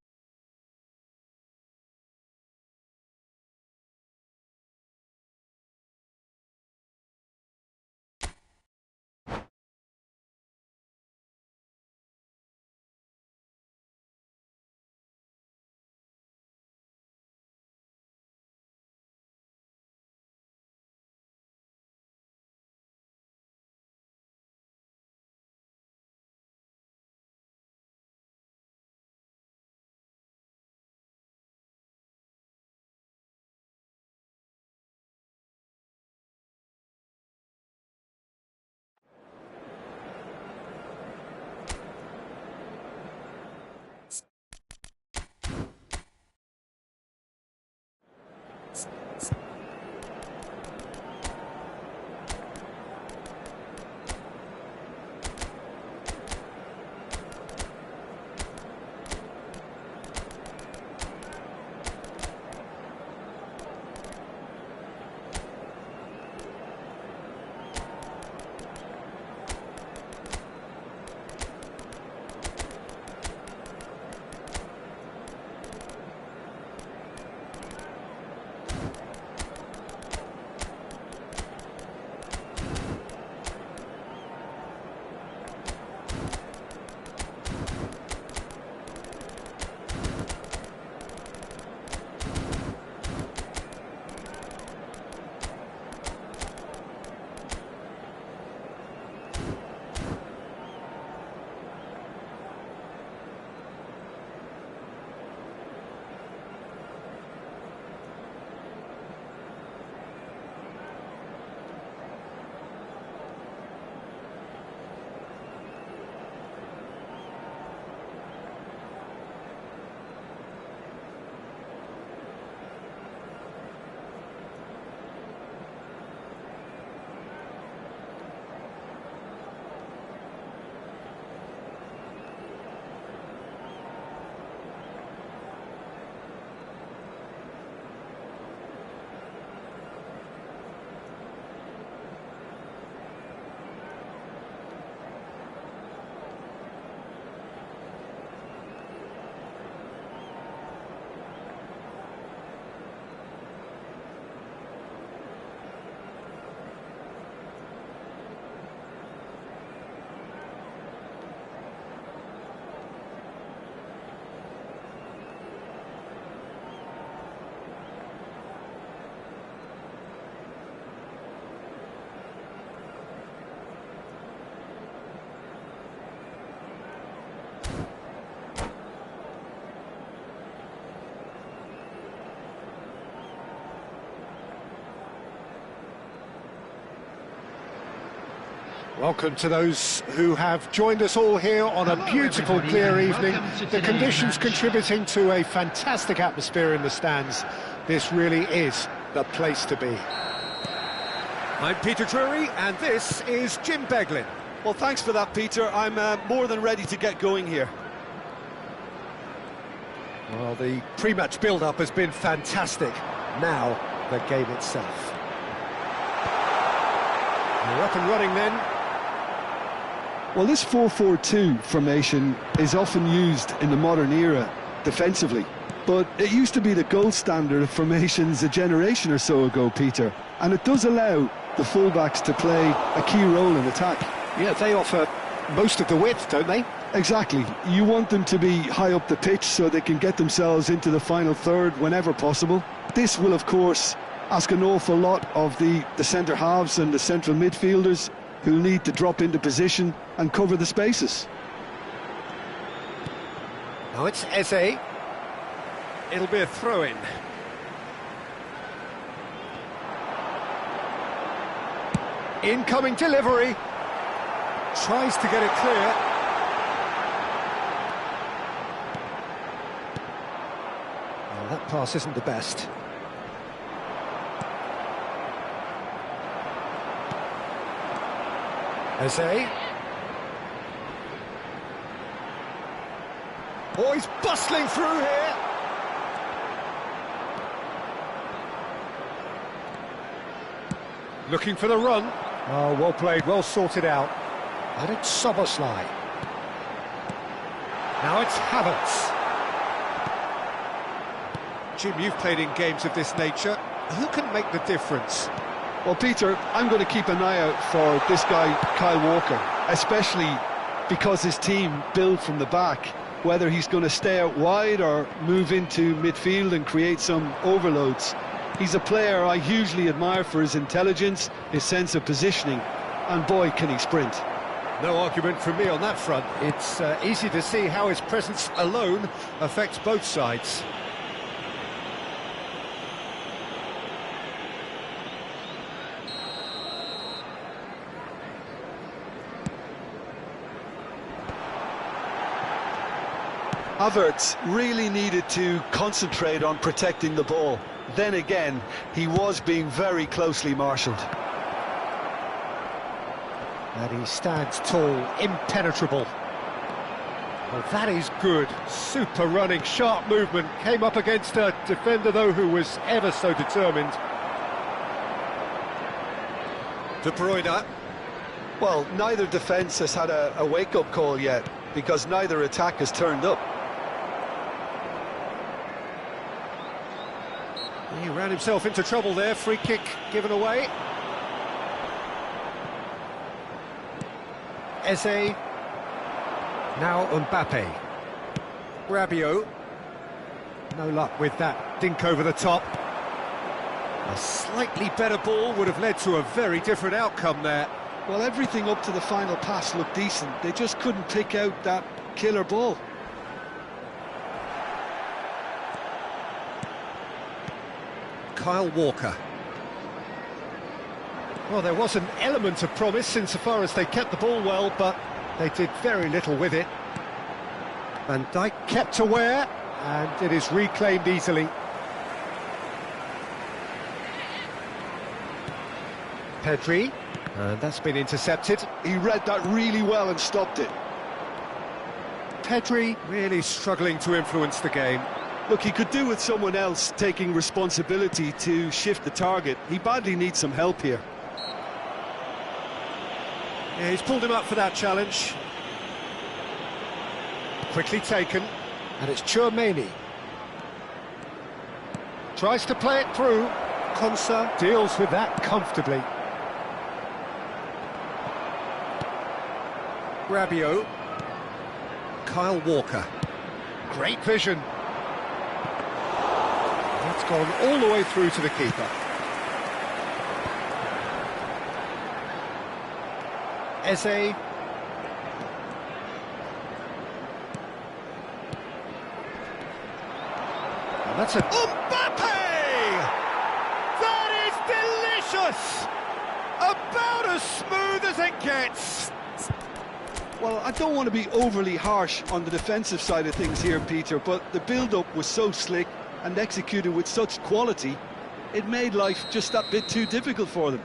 Welcome to those who have joined us all here on a beautiful, clear evening. The conditions contributing to a fantastic atmosphere in the stands. This really is the place to be. I'm Peter Drury, and this is Jim Beglin. Well, thanks for that, Peter. I'm more than ready to get going here. Well, the pre-match build-up has been fantastic. Now, the game itself. We're up and running then. Well, this 4-4-2 formation is often used in the modern era defensively, but it used to be the gold standard of formations a generation or so ago, Peter, and it does allow the fullbacks to play a key role in attack. Yeah, they offer most of the width, don't they? Exactly. You want them to be high up the pitch so they can get themselves into the final third whenever possible. This will, of course, ask an awful lot of the centre halves and the central midfielders, who'll need to drop into position and cover the spaces. Now it's Eze. It'll be a throw-in. Incoming delivery. Tries to get it clear. Well, that pass isn't the best. Eze. Oh, he's bustling through here. Looking for the run. Oh, well played, well sorted out. And it's Szoboszlai. Now it's Havertz. Jim, you've played in games of this nature. Who can make the difference? Well, Peter, I'm going to keep an eye out for this guy, Kyle Walker, especially because his team build from the back, whether he's going to stay out wide or move into midfield and create some overloads. He's a player I hugely admire for his intelligence, his sense of positioning, and boy, can he sprint. No argument from me on that front. It's easy to see how his presence alone affects both sides. Havertz really needed to concentrate on protecting the ball. Then again, he was being very closely marshalled. And he stands tall, impenetrable. Well, that is good. Super running, sharp movement. Came up against a defender, though, who was ever so determined. De Bruyne. Well, neither defence has had a wake-up call yet, because neither attack has turned up. He ran himself into trouble there. Free kick given away. Eze. Now Mbappe. Rabiot. No luck with that dink over the top. A slightly better ball would have led to a very different outcome there. Well, everything up to the final pass looked decent. They just couldn't pick out that killer ball. Kyle Walker. Well, there was an element of promise insofar as they kept the ball well, but they did very little with it. Van Dijk kept aware, and it is reclaimed easily. Pedri, and that's been intercepted. He read that really well and stopped it. Pedri really struggling to influence the game. Look, he could do with someone else taking responsibility to shift the target. He badly needs some help here. Yeah, he's pulled him up for that challenge. Quickly taken, and it's Tchouaméni. Tries to play it through. Konsa deals with that comfortably. Rabiot. Kyle Walker. Great vision. That's gone all the way through to the keeper. Eze. And that's a... Mbappe! That is delicious! About as smooth as it gets. Well, I don't want to be overly harsh on the defensive side of things here, Peter, but the build-up was so slick and executed with such quality, it made life just that bit too difficult for them.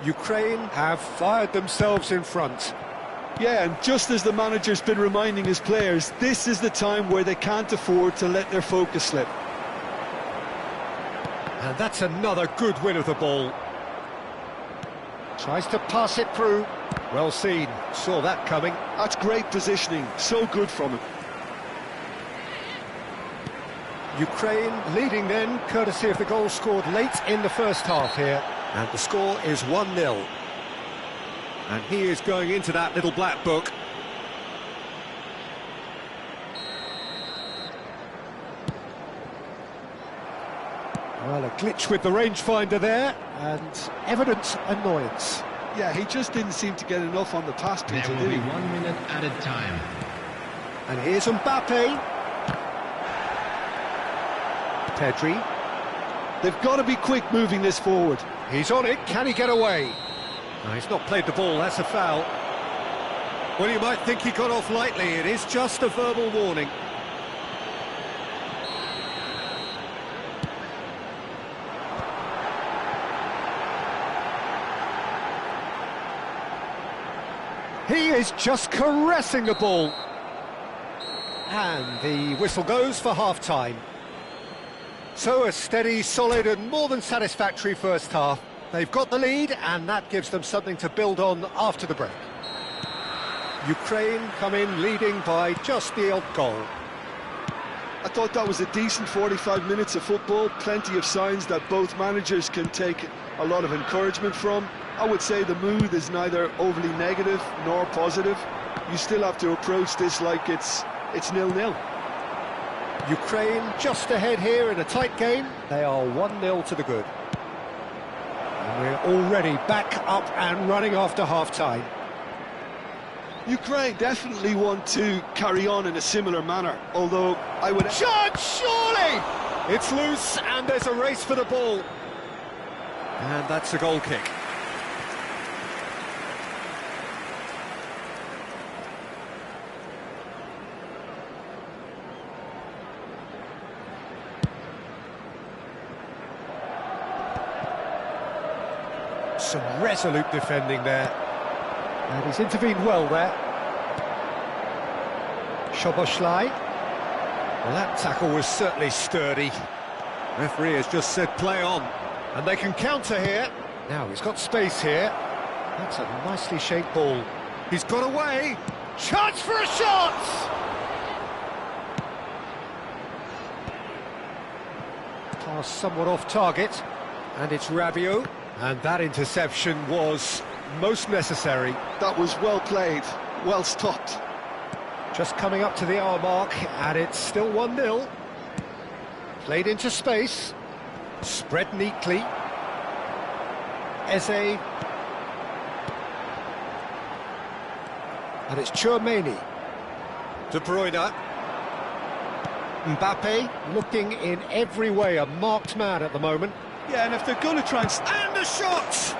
Ukraine have fired themselves in front. Yeah, and just as the manager's been reminding his players, this is the time where they can't afford to let their focus slip. And that's another good win of the ball. Tries to pass it through. Well seen, saw that coming. That's great positioning, so good from him. Ukraine leading then, courtesy of the goal scored late in the first half here. And the score is 1-0. And he is going into that little black book. Well, a glitch with the rangefinder there, and evident annoyance. Yeah, he just didn't seem to get enough on the pass, Peter, There will be 1 minute added time. And here's Mbappe. Pedri. They've got to be quick moving this forward. He's on it, can he get away? No, he's not played the ball, that's a foul. Well, you might think he got off lightly, it is just a verbal warning. He is just caressing the ball. And the whistle goes for half-time. So a steady, solid and more than satisfactory first half. They've got the lead and that gives them something to build on after the break. Ukraine come in leading by just the odd goal. I thought that was a decent 45 minutes of football, plenty of signs that both managers can take a lot of encouragement from. I would say the mood is neither overly negative nor positive. You still have to approach this like it's 0-0. Ukraine just ahead here in a tight game. They are 1-0 to the good. And we're already back up and running after half-time. Ukraine definitely want to carry on in a similar manner, although I would... Shot, surely! It's loose and there's a race for the ball. And that's a goal kick. Some resolute defending there. And he's intervened well there. Szoboszlai. Well, that tackle was certainly sturdy. Referee has just said play on. And they can counter here. Now he's got space here. That's a nicely shaped ball. He's got away. Chance for a shot! Pass somewhat off target. And it's Rabiot. And that interception was most necessary. That was well played, well stopped. Just coming up to the hour mark, and it's still 1-0. Played into space. Spread neatly. Eze. And it's Tchouaméni. De Bruyne. Mbappe looking in every way a marked man at the moment. Yeah, and if they're going to try and... And a shot!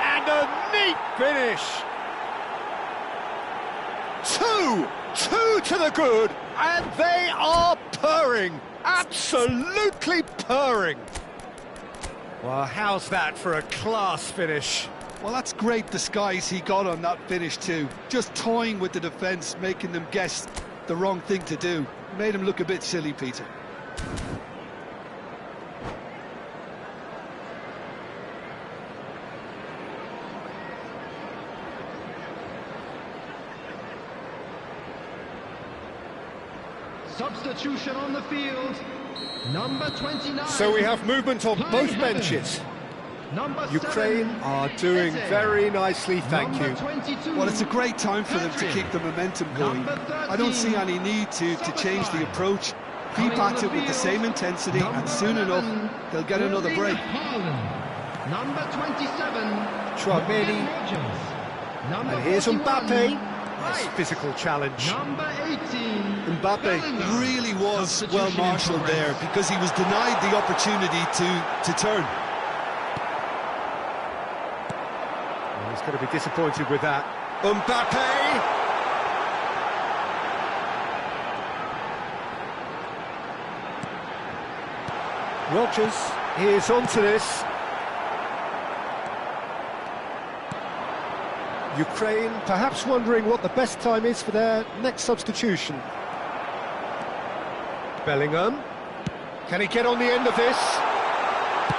And a neat finish! Two to the good, and they are purring! Absolutely purring! Well, how's that for a class finish? Well, that's great disguise he got on that finish too. Just toying with the defence, making them guess the wrong thing to do. Made him look a bit silly, Peter. Substitution on the field. Number 29. So we have movement on both benches. Ukraine are doing very nicely, thank you. Well, it's a great time for them to keep the momentum going. I don't see any need to change the approach. Keep at it with the same intensity, and soon enough, they'll get another break. Number 27. Tchouaméni. And here's Mbappe. Nice physical challenge. Number 18. Mbappe really was well marshalled there because he was denied the opportunity to turn. He's going to be disappointed with that. Mbappe! Rodgers is onto this. Ukraine perhaps wondering what the best time is for their next substitution. Bellingham. Can he get on the end of this?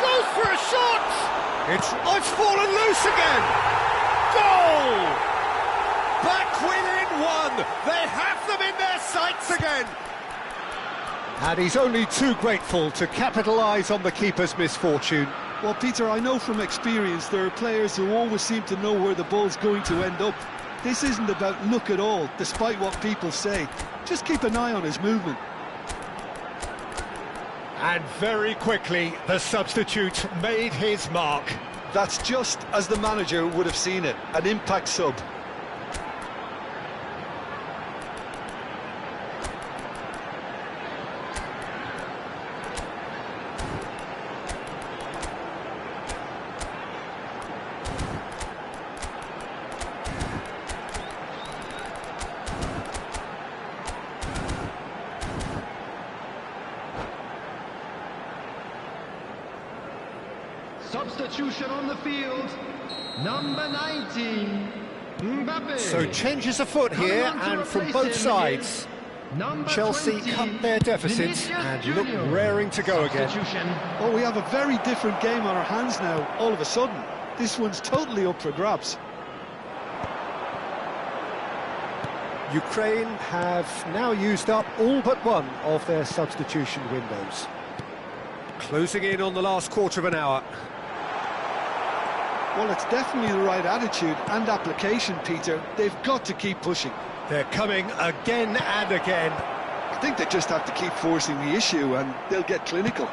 Goes for a shot! It's fallen loose again! Goal! Back within one! They have them in their sights again! And he's only too grateful to capitalise on the keeper's misfortune. Well, Peter, I know from experience there are players who always seem to know where the ball's going to end up. This isn't about luck at all, despite what people say. Just keep an eye on his movement. And very quickly, the substitute made his mark. That's just as the manager would have seen it, an impact sub. Substitution on the field, number 19, Mbappe. So changes afoot here, and from both sides. Chelsea cut their deficit and look raring to go again. Oh, we have a very different game on our hands now, all of a sudden. This one's totally up for grabs. Ukraine have now used up all but one of their substitution windows. Closing in on the last quarter of an hour. Well, it's definitely the right attitude and application, Peter. They've got to keep pushing. They're coming again and again. I think they just have to keep forcing the issue and they'll get clinical.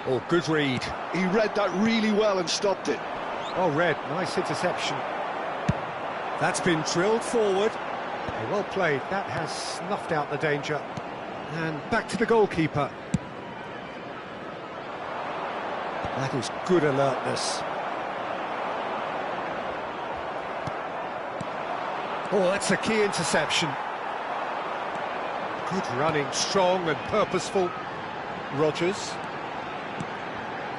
Oh, good read. He read that really well and stopped it. Oh, Red, nice interception. That's been drilled forward. Well played, that has snuffed out the danger. And back to the goalkeeper. That is good alertness. Oh, that's a key interception. Good running, strong and purposeful. Rodgers.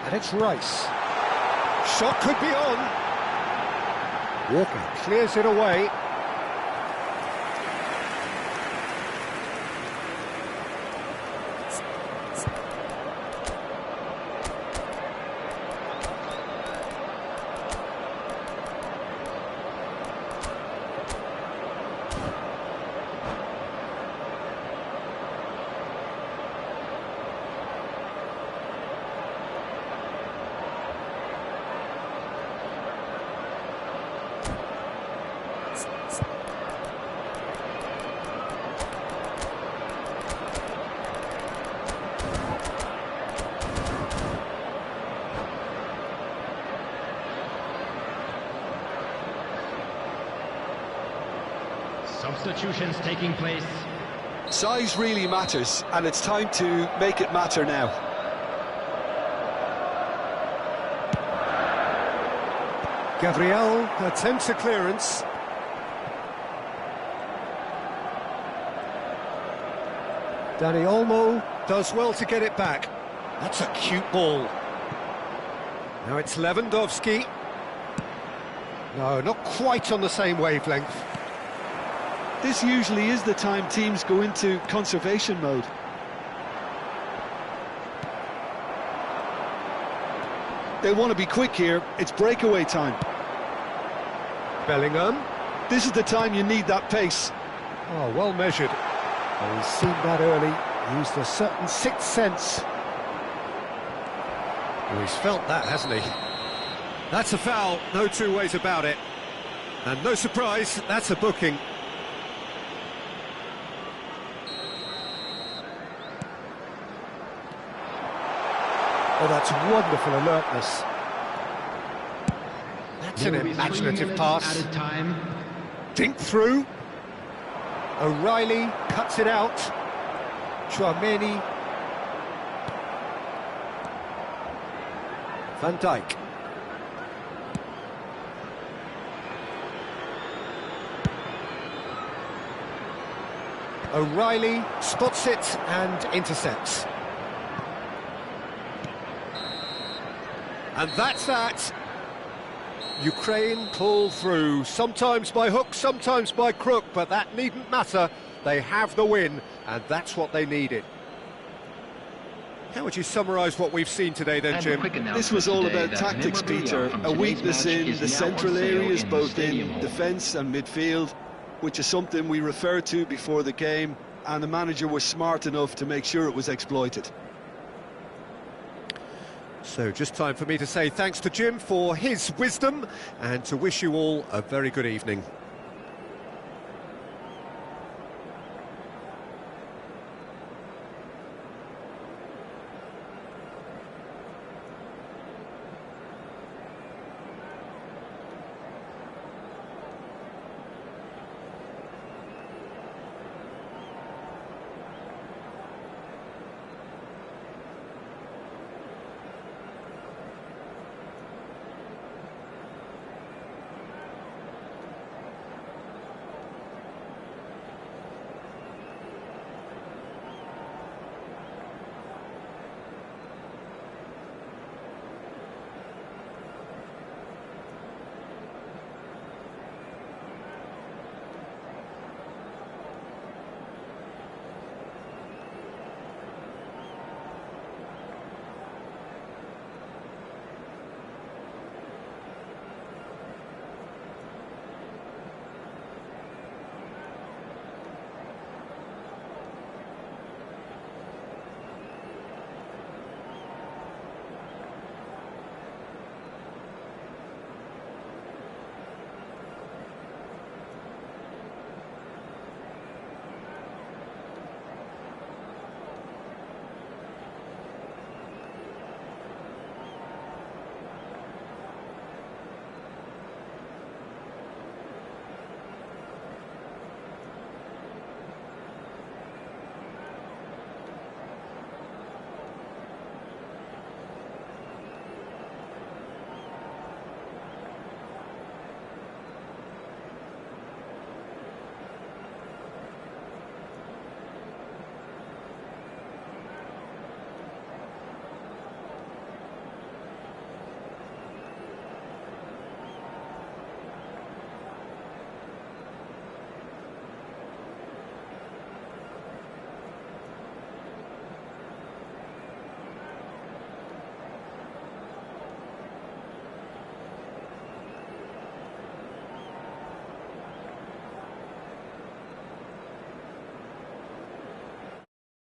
And it's Rice. Shot could be on. Walker clears it away. Substitutions taking place. Size really matters, and it's time to make it matter now. Gabriel attempts a clearance. Dani Olmo does well to get it back. That's a cute ball. Now it's Lewandowski. No, not quite on the same wavelength. This usually is the time teams go into conservation mode. They want to be quick here, it's breakaway time. Bellingham. This is the time you need that pace. Oh, well measured. Well, he's seen that early, used a certain sixth sense. Well, he's felt that, hasn't he? That's a foul, no two ways about it. And no surprise, that's a booking. Oh, that's wonderful alertness. That's an imaginative pass. Added time. Dink through. O'Reilly cuts it out. Tchouaméni Van Dijk. O'Reilly spots it and intercepts. And that's that. Ukraine pull through, sometimes by hook, sometimes by crook, but that needn't matter. They have the win, and that's what they needed. How would you summarise what we've seen today then, Jim? This was all about tactics, Peter. A weakness in the central areas, both in defence and midfield, which is something we referred to before the game, and the manager was smart enough to make sure it was exploited. So just time for me to say thanks to Jim for his wisdom and to wish you all a very good evening.